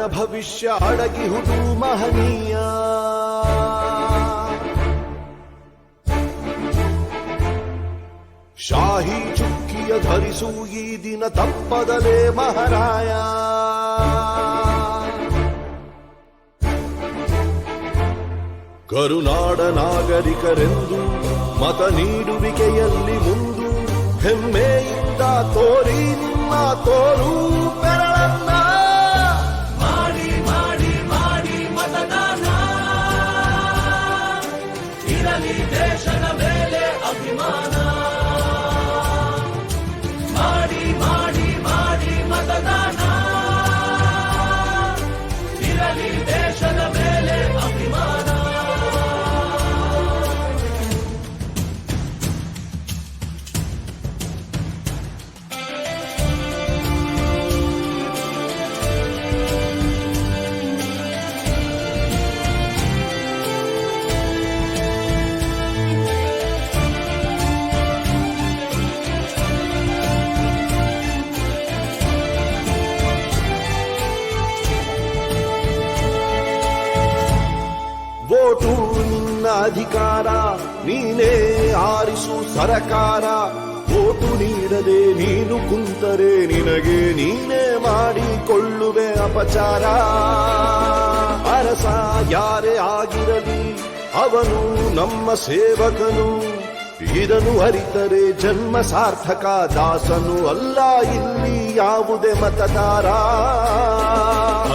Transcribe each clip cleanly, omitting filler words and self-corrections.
ನಾಡಿನ ಭವಿಷ್ಯ ಅಡಗಿಹುದು ಮಹನೀಯ. ಶಾಹಿ ಚುಕ್ಕಿಯ ಧರಿಸು ಈ ದಿನ ತಪ್ಪದಲೇ ಮಹಾರಾಯ. ಕರುನಾಡ ನಾಗರಿಕರೆಂದು ಮತ ನೀಡುವಿಕೆಯಲ್ಲಿ ಮುಂದು ಹೆಮ್ಮೆಯಿಂದ ತೋರಿ ನಿಮ್ಮ ತೋರು ಬೆರಳನ್ನ. ಮಾಡಿ ಮಾಡಿ ಮಾಡಿ ಮತದಾನ, ಇರಲಿ ದೇಶದ ಮೇಲೆ ಅಭಿಮಾನ. ಮಾಡಿ ಮಾಡಿ ಮಾಡಿ ಮತದಾನ, ಇರಲಿ ದೇಶದ ಮೇಲೆ ಅಭಿಮಾನ. ವೋಟು ನಿನ್ನ ಅಧಿಕಾರ, ನೀನೇ ಆರಿಸು ಸರಕಾರ. ವೋಟು ನೀಡದೆ ನೀನು ಕುಂತರೆ ನಿನಗೆ ನೀನೇ ಮಾಡಿಕೊಳ್ಳುವೆ ಅಪಚಾರ. ಅರಸ ಯಾರೇ ಆಗಿರಲಿ ಅವನು ನಮ್ಮ ಸೇವಕನು, ಇದನ್ನು ಅರಿತರೆ ಜನ್ಮ ಸಾರ್ಥಕ. ದಾಸನು ಅಲ್ಲ ಇಲ್ಲಿ ಯಾವುದೇ ಮತದಾರ.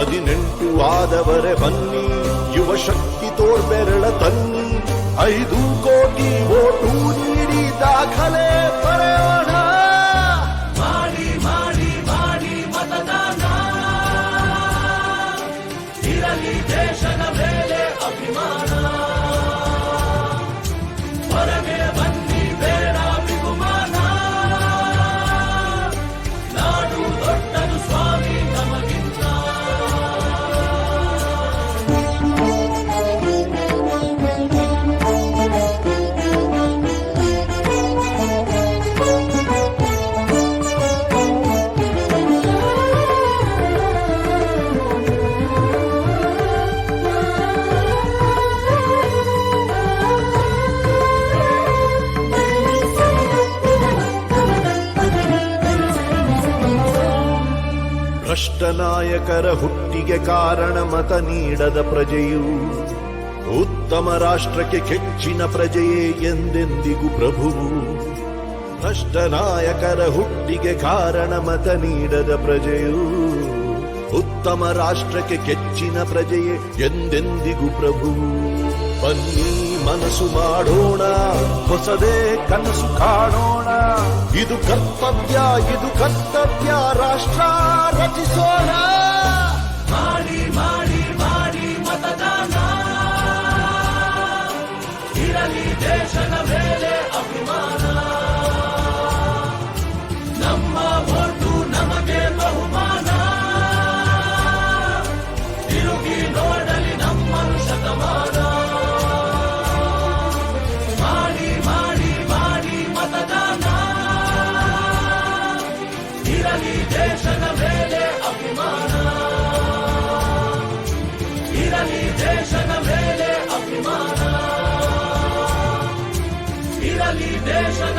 18 ಆದವರೇ ಬನ್ನಿ, ಯುವ ಶಕ್ತಿ ತೋರ್ಬೆರಳ ತನ್ನಿ. 5 ಕೋಟಿ ವೋಟು ನೀಡಿ ದಾಖಲೆ ಬರೆಯೋಣ. ಮಾಡಿ ಮಾಡಿ ಮಾಡಿ ಮತದಾನ, ಇರಲಿ ದೇಶದ ಮೇಲೆ ಅಭಿಮಾನ. ಹೊರಗೆ ಬನ್ನಿ ಬೇಡ ಬಿಗುಮಾನ, ನಾಡು ದೊಡ್ಡದು ಸ್ವಾಮಿ ನಮಗಿಂತ. ಭ್ರಷ್ಟ ನಾಯಕರ ಹುಟ್ಟಿಗೆ ಕಾರಣ ಮತ ನೀಡದ ಪ್ರಜೆಯು. ಉತ್ತಮ ರಾಷ್ಟ್ರಕ್ಕೆ ಕೆಚ್ಚಿನ ಪ್ರಜೆಯೇ ಎಂದೆಂದಿಗೂ ಪ್ರಭುವು. ಭ್ರಷ್ಟ ನಾಯಕರ ಹುಟ್ಟಿಗೆ ಕಾರಣ ಮತ ನೀಡದ ಪ್ರಜೆಯು. ಉತ್ತಮ ರಾಷ್ಟ್ರಕ್ಕೆ ಕೆಚ್ಚಿನ ಪ್ರಜೆಯೇ ಎಂದೆಂದಿಗೂ ಪ್ರಭುವು. ಬನ್ನಿ ಮನಸ್ಸು ಮಾಡೋಣ, ಹೊಸದೇ ಕನಸು ಕಾಣೋಣ. ಇದು ಕರ್ತವ್ಯ, ಇದು ಕರ್ತವ್ಯ, ರಾಷ್ಟ್ರ ರಚಿಸೋಣ. ಮಾಡಿ ಮಾಡಿ ಮಾಡಿ ಮತದಾನ, ಇರಲಿ ದೇಶದ ಮೇಲೆ ಅಭಿಮಾನ. ನಮ್ಮ ವೋಟು ನಮಗೆ ಬಹುಮಾನ, ತಿರುಗಿ ನೋಡಲಿ ನಮ್ಮನು ಶತಮಾನ. ಮಾಡಿ ಮಾಡಿ ಮಾಡಿ ಮತದಾನ, ಇರಲಿ ದೇಶದ ಮೇಲೆ ಅಭಿಮಾನ. ಇರಲಿ ದೇಶದ ಮೇಲೆ ಅಭಿಮಾನ, ಇರಲಿ ದೇಶದ